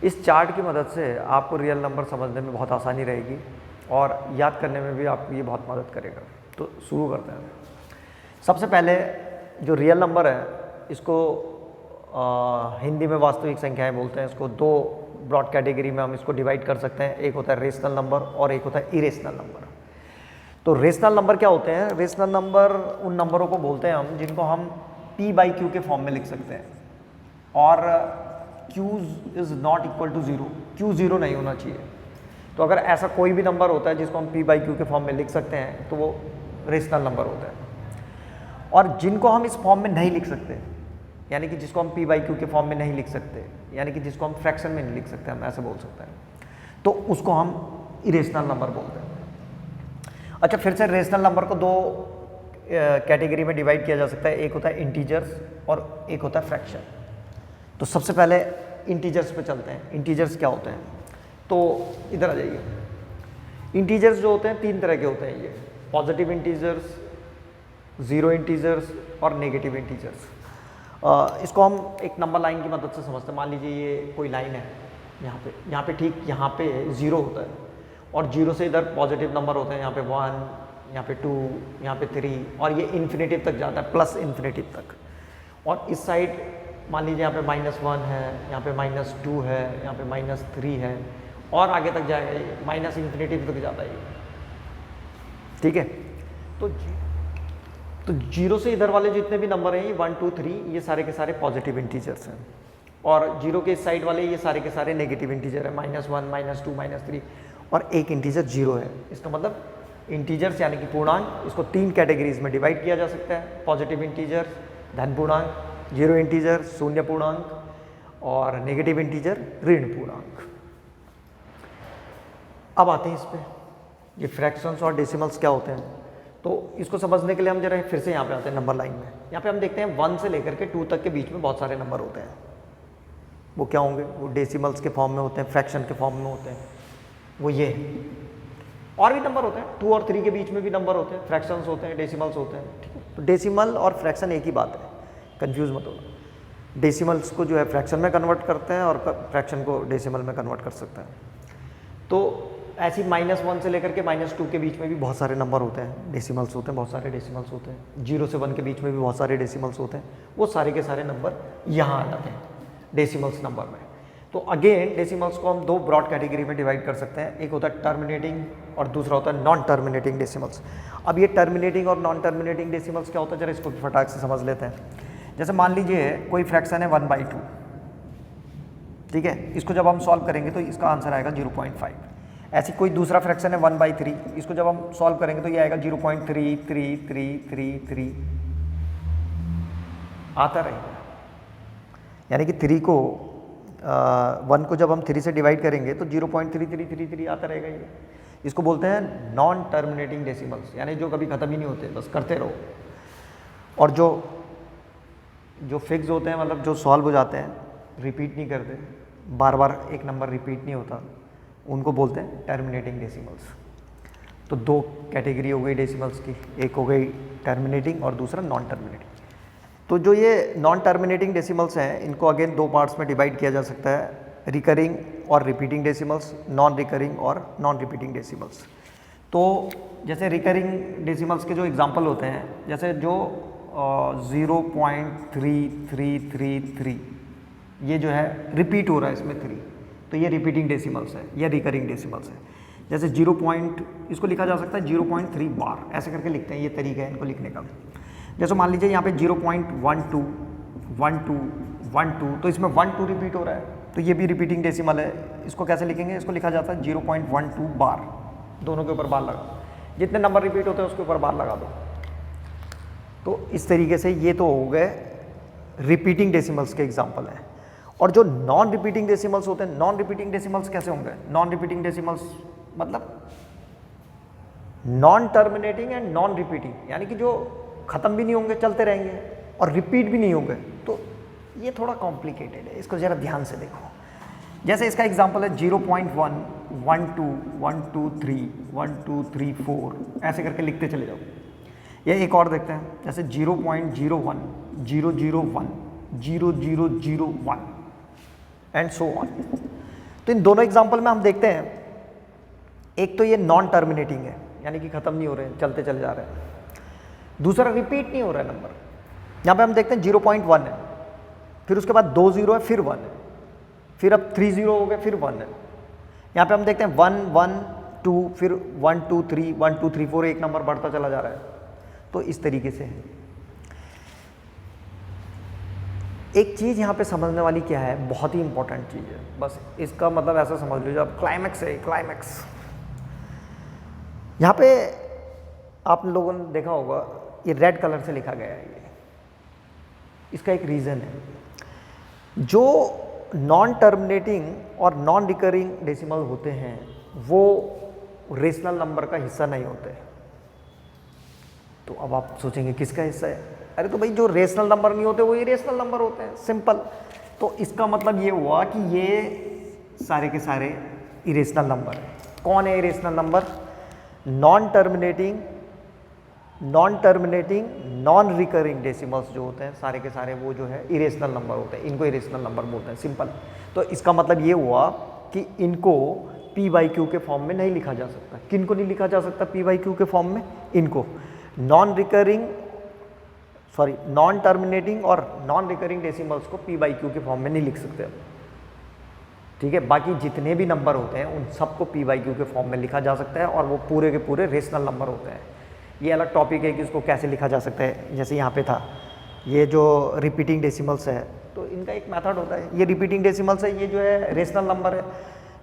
इस चार्ट की मदद से आपको रियल नंबर समझने में बहुत आसानी रहेगी और याद करने में भी आपको ये बहुत मदद करेगा। तो शुरू करते हैं। सबसे पहले जो रियल नंबर है इसको हिंदी में वास्तविक संख्याएं बोलते हैं। इसको दो ब्रॉड कैटेगरी में हम इसको डिवाइड कर सकते हैं। एक होता है रेशनल नंबर और एक होता है इरेशनल नंबर। तो रेशनल नंबर क्या होते हैं? रेशनल नंबर उन नंबरों को बोलते हैं हम जिनको हम p/q के फॉर्म में लिख सकते हैं और q is not equal to 0, q 0 नहीं होना चाहिए। तो अगर ऐसा कोई भी नंबर होता है जिसको हम p/q के फॉर्म में लिख सकते हैं तो वो रेशनल नंबर होता है। और जिनको हम इस फॉर्म में नहीं लिख सकते, यानी कि जिसको हम p/q के फॉर्म में नहीं लिख सकते, यानी कि जिसको हम फ्रैक्शन में नहीं लिख सकते, हम ऐसे बोल सकते हैं, तो उसको हम इरेशनल नंबर बोलते हैं। अच्छा, फिर से रेशनल नंबर को दो कैटेगरी में डिवाइड किया जा सकता है। एक होता है इंटीजर्स और एक होता है फ्रैक्शन। तो सबसे पहले इंटीजर्स पे चलते हैं। इंटीजर्स क्या होते हैं? तो इधर आ जाइए। इंटीजर्स जो होते हैं तीन तरह के होते हैं। ये पॉजिटिव इंटीजर्स, ज़ीरो इंटीजर्स और नेगेटिव इंटीजर्स। इसको हम एक नंबर लाइन की मदद से समझते हैं। मान लीजिए ये कोई लाइन है, यहाँ पे ठीक यहाँ पे 0 होता है और 0 से इधर पॉजिटिव नंबर होते हैं। यहाँ पे 1, यहाँ पे 2, यहाँ पे 3 और ये इन्फिनेटिव तक जाता है, प्लस इन्फिनेटिव तक। और इस साइड मान लीजिए यहाँ पे -1 है, यहाँ पे -2 है, यहाँ पे -3 है और आगे तक जाएगा, ये माइनस इन्फिनेटिव तक जाता है ये। ठीक है, तो 0 से इधर वाले जितने भी नंबर हैं ये 1, 2, 3 ये सारे के सारे पॉजिटिव इंटीजर्स हैं और 0 के इस साइड वाले ये सारे के सारे नेगेटिव इंटीजर है, -1, -2, -3 और एक इंटीजर 0 है। इसका मतलब इंटीजर्स यानी कि पूर्णांक, इसको 3 कैटेगरीज में डिवाइड किया जा सकता है। पॉजिटिव इंटीजर धन पूर्णांक, जीरो इंटीजर शून्य पूर्णांक और नेगेटिव इंटीजर ऋण पूर्णांक। अब आते हैं इस पे, ये फ्रैक्शंस और डेसिमल्स क्या होते हैं। तो इसको समझने के लिए हम जरा फिर से यहाँ पे आते हैं नंबर लाइन में। यहाँ पे हम देखते हैं 1 से लेकर के 2 तक के बीच में बहुत सारे नंबर होते हैं। वो क्या होंगे? वो डेसिमल्स के फॉर्म में होते हैं, फ्रैक्शन के फॉर्म में होते हैं। वो ये और भी नंबर होते हैं, 2 और 3 के बीच में भी नंबर होते हैं, फ्रैक्शंस होते हैं, डेसिमल्स होते हैं। ठीक है, तो डेसिमल और फ्रैक्शन एक ही बात है, कंफ्यूज मत होना। डेसिमल्स को जो है फ्रैक्शन में कन्वर्ट करते हैं और फ्रैक्शन को डेसिमल में कन्वर्ट कर सकते हैं। तो ऐसी -1 से लेकर के -2 के बीच में भी बहुत सारे नंबर होते हैं, डेसिमल्स होते हैं, बहुत सारे डेसिमल्स होते हैं। 0 से 1 के बीच में भी बहुत सारे डेसिमल्स होते हैं। वो सारे के सारे नंबर यहाँ आ जाते हैं डेसिमल्स नंबर में। तो अगेन डेसिमल्स को हम 2 ब्रॉड कैटेगरी में डिवाइड कर सकते हैं। एक होता है टर्मिनेटिंग और दूसरा होता है नॉन टर्मिनेटिंग डेसिमल्स। अब ये टर्मिनेटिंग और नॉन टर्मिनेटिंग डेसिमल्स क्या होता है, जरा इसको फटाक से समझ लेते हैं। जैसे मान लीजिए कोई फ्रैक्शन है 1/2, ठीक है, इसको जब हम सॉल्व करेंगे तो इसका आंसर आएगा 0.5। ऐसी कोई दूसरा फ्रैक्शन है 1/3, इसको जब हम सॉल्व करेंगे तो ये आएगा 0.333333 आता रहेगा। यानी कि 3 को 1 को जब हम 3 से डिवाइड करेंगे तो 0.3333 आता रहेगा ये। इसको बोलते हैं नॉन टर्मिनेटिंग डेसिमल्स, यानी जो कभी ख़त्म ही नहीं होते, बस करते रहो। और जो फिक्स होते हैं, मतलब जो सॉल्व हो जाते हैं, रिपीट नहीं करते, बार बार एक नंबर रिपीट नहीं होता, उनको बोलते हैं टर्मिनेटिंग डेसिमल्स। तो 2 कैटेगरी हो गई डेसिमल्स की, एक हो गई टर्मिनेटिंग और दूसरा नॉन टर्मिनेटिंग। तो जो ये नॉन टर्मिनेटिंग डेसिमल्स हैं, इनको अगेन 2 पार्ट्स में डिवाइड किया जा सकता है, रिकरिंग और रिपीटिंग डेसिमल्स, नॉन रिकरिंग और नॉन रिपीटिंग डेसिमल्स। तो जैसे रिकरिंग डेसिमल्स के जो एग्जांपल होते हैं, जैसे जो 0.3333 ये जो है रिपीट हो रहा है इसमें 3, तो ये रिपीटिंग डेसिमल्स है या रिकरिंग डेसिमल्स है। जैसे इसको लिखा जा सकता है 0.3 बार, ऐसे करके लिखते हैं, ये तरीका है इनको लिखने का। जैसे मान लीजिए यहाँ पे 0.12 तो इसमें 1 2 रिपीट हो रहा है, तो ये भी रिपीटिंग डेसिमल है। इसको कैसे लिखेंगे? इसको लिखा जाता है 0.12 बार, दोनों के ऊपर बार लगा, जितने नंबर रिपीट होते हैं उसके ऊपर बार लगा दो। तो इस तरीके से ये तो हो गए रिपीटिंग डेसिमल्स के एग्जाम्पल हैं। और जो नॉन रिपीटिंग डेसिमल्स होते हैं, नॉन रिपीटिंग डेसिमल्स कैसे होंगे? नॉन रिपीटिंग डेसिमल्स मतलब non terminating and non repeating, यानी कि जो ख़त्म भी नहीं होंगे, चलते रहेंगे और रिपीट भी नहीं होंगे। तो ये थोड़ा कॉम्प्लिकेटेड है, इसको ज़रा ध्यान से देखो। जैसे इसका एग्जांपल है 0.1 1 2 1 2 3 1 2 3 4 ऐसे करके लिखते चले जाओ। ये एक और देखते हैं, जैसे 0.01 001 000 1 एंड सो ऑन। तो इन दोनों एग्जाम्पल में हम देखते हैं, एक तो ये नॉन टर्मिनेटिंग है, यानी कि ख़त्म नहीं हो रहे हैं, चलते चले जा रहे हैं। दूसरा रिपीट नहीं हो रहा है नंबर। यहाँ पे हम देखते हैं 0.1 है, फिर उसके बाद 2 0 है, फिर 1 है, फिर अब 3 0 हो गए, फिर 1 है। यहाँ पे हम देखते हैं 1 1 2, फिर 1 2 3 1 2 3 4, एक नंबर बढ़ता चला जा रहा है। तो इस तरीके से है। एक चीज़ यहाँ पे समझने वाली क्या है, बहुत ही इंपॉर्टेंट चीज़ है, बस इसका मतलब ऐसा समझ लीजिए, अब क्लाइमैक्स है, क्लाइमैक्स। यहाँ पे आप लोगों ने देखा होगा ये रेड कलर से लिखा गया है, ये इसका एक रीज़न है। जो नॉन टर्मिनेटिंग और नॉन रिकरिंग डेसिमल होते हैं वो रेशनल नंबर का हिस्सा नहीं होते। तो अब आप सोचेंगे किसका हिस्सा है? अरे तो भाई जो रेशनल नंबर नहीं होते वो इरेशनल नंबर होते हैं, सिंपल। तो इसका मतलब ये हुआ कि ये सारे के सारे इरेशनल नंबर हैं। कौन है irrational number? Non terminating, non recurring decimals जो होते हैं सारे के सारे वो जो है इरेशनल नंबर होते हैं, इनको इरेशनल नंबर बोलते हैं, सिंपल। तो इसका मतलब ये हुआ कि इनको p/q के फॉर्म में नहीं लिखा जा सकता। किनको नहीं लिखा जा सकता p/q के फॉर्म में? इनको नॉन टर्मिनेटिंग और नॉन रिकरिंग डेसिमल्स को p/q के फॉर्म में नहीं लिख सकते, ठीक है। बाकी जितने भी नंबर होते हैं उन सबको p/q के फॉर्म में लिखा जा सकता है और वो पूरे के पूरे रेशनल नंबर होते हैं। ये अलग टॉपिक है कि उसको कैसे लिखा जा सकता है। जैसे यहाँ पे था ये जो रिपीटिंग डेसिमल्स है, तो इनका एक मेथड होता है। ये रिपीटिंग डेसिमल्स है, ये जो है रेशनल नंबर है,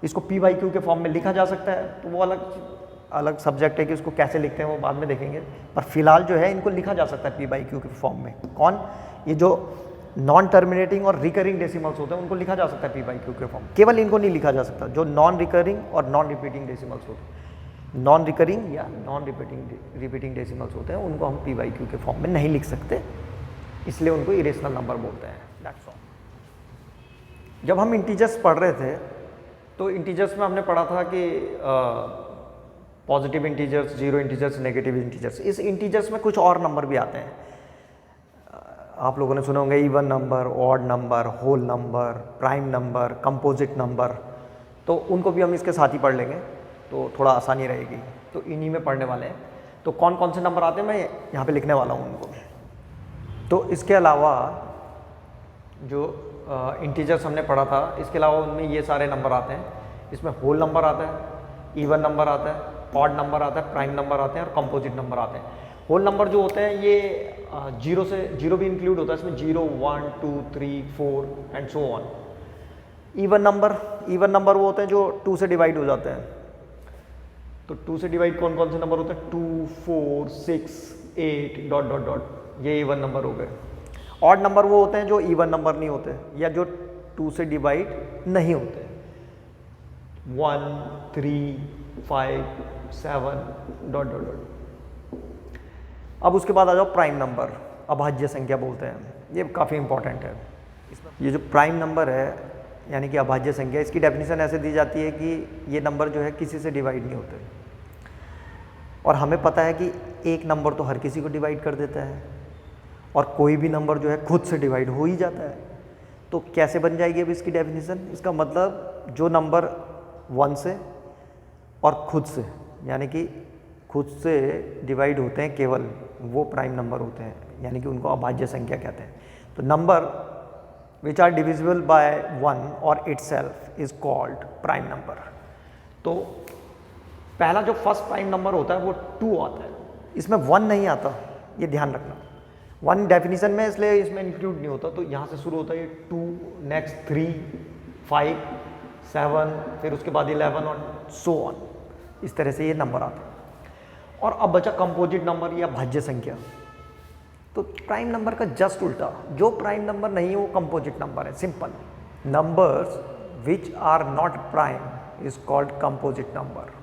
इसको p/q के फॉर्म में लिखा जा सकता है। तो वो अलग सब्जेक्ट है कि उसको कैसे लिखते हैं वो बाद में देखेंगे, पर फिलहाल जो है इनको लिखा जा सकता है p/q के फॉर्म में। कौन? ये जो नॉन टर्मिनेटिंग और रिकरिंग डेसिमल्स होते हैं उनको लिखा जा सकता है p/q के फॉर्म। केवल इनको नहीं लिखा जा सकता जो नॉन रिकरिंग और नॉन रिपीटिंग डेसिमल्स होते हैं। नॉन रिकरिंग या नॉन रिपीटिंग डेसिमल्स होते हैं उनको हम p/q के फॉर्म में नहीं लिख सकते, इसलिए उनको इरेशनल नंबर बोलते हैं। That's all. जब हम इंटीजर्स पढ़ रहे थे तो इंटीजर्स में हमने पढ़ा था कि positive integers, zero integers, negative integers. इस इंटीजर्स में कुछ और नंबर भी आते हैं। आप लोगों ने सुने होंगे even number, odd number, whole number, prime number, composite number. तो उनको भी हम इसके साथ ही पढ़ लेंगे तो थोड़ा आसानी रहेगी। तो इन्हीं में पढ़ने वाले हैं। तो कौन कौन से नंबर आते हैं मैं यहाँ पे लिखने वाला हूँ उनको। तो इसके अलावा जो इंटीजर्स हमने पढ़ा था, इसके अलावा उनमें ये सारे नंबर आते हैं। इसमें होल नंबर आता है, इवन नंबर आता है, ऑड नंबर आता है, प्राइम नंबर आते हैं और कंपोजिट नंबर आते हैं। होल नंबर जो होते हैं ये जीरो भी इंक्लूड होता है इसमें, 0 1 2 3 4 and so on. Even number वो होते हैं जो 2 से डिवाइड हो जाते हैं। तो 2 से डिवाइड कौन कौन से नंबर होते हैं? 2 4 6 8 डॉट डॉट डॉट, ये इवन नंबर हो गए। ऑड नंबर वो होते हैं जो इवन नंबर नहीं होते या जो 2 से डिवाइड नहीं होते। 1 3 5 7 डॉट डॉट डॉट। अब उसके बाद आ जाओ प्राइम नंबर, अभाज्य संख्या बोलते हैं। ये काफ़ी इंपॉर्टेंट है। ये जो प्राइम नंबर है यानी कि अभाज्य संख्या, इसकी डेफिनेशन ऐसे दी जाती है कि ये नंबर जो है किसी से डिवाइड नहीं होते। और हमें पता है कि एक नंबर तो हर किसी को डिवाइड कर देता है और कोई भी नंबर जो है खुद से डिवाइड हो ही जाता है। तो कैसे बन जाएगी अब इसकी डेफिनेशन? इसका मतलब जो नंबर 1 से और खुद से, यानी कि खुद से डिवाइड होते हैं केवल, वो प्राइम नंबर होते हैं, यानी कि उनको अभाज्य संख्या कहते हैं। तो number which are divisible by 1 और itself is called prime number. तो पहला जो फर्स्ट प्राइम नंबर होता है वो 2 आता है, इसमें 1 नहीं आता, ये ध्यान रखना। 1 डेफिनेशन में इसलिए इसमें इंक्लूड नहीं होता। तो यहाँ से शुरू होता है 2, नेक्स्ट 3 5 7, फिर उसके बाद 11 और सो ऑन। इस तरह से ये नंबर आते हैं। और अब बचा कंपोजिट नंबर या भाज्य संख्या। तो प्राइम नंबर का जस्ट उल्टा, जो प्राइम नंबर नहीं है वो कंपोजिट नंबर है, simple. Numbers which are not prime is called composite number.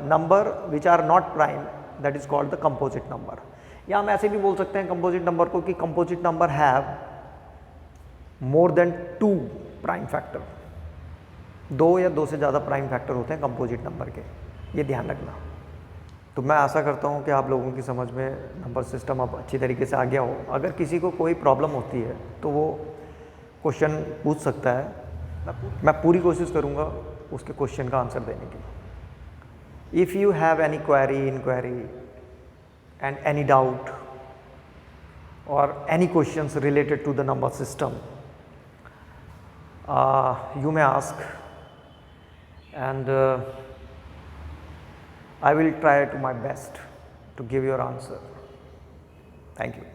Number which are not prime that is called the composite number. या हम ऐसे भी बोल सकते हैं कंपोजिट नंबर को कि composite number have more than 2 prime factor. 2 या 2 से ज़्यादा प्राइम फैक्टर होते हैं कंपोजिट नंबर के, ये ध्यान रखना। तो मैं आशा करता हूँ कि आप लोगों की समझ में नंबर सिस्टम अब अच्छी तरीके से आ गया हो। अगर किसी को कोई प्रॉब्लम होती है तो वो क्वेश्चन पूछ सकता है मैं पूरी कोशिश करूँगा उसके क्वेश्चन का आंसर देने की। If you have any query, inquiry and any doubt और any questions related to the number system, you may ask, and I will try to my best to give your answer. Thank you.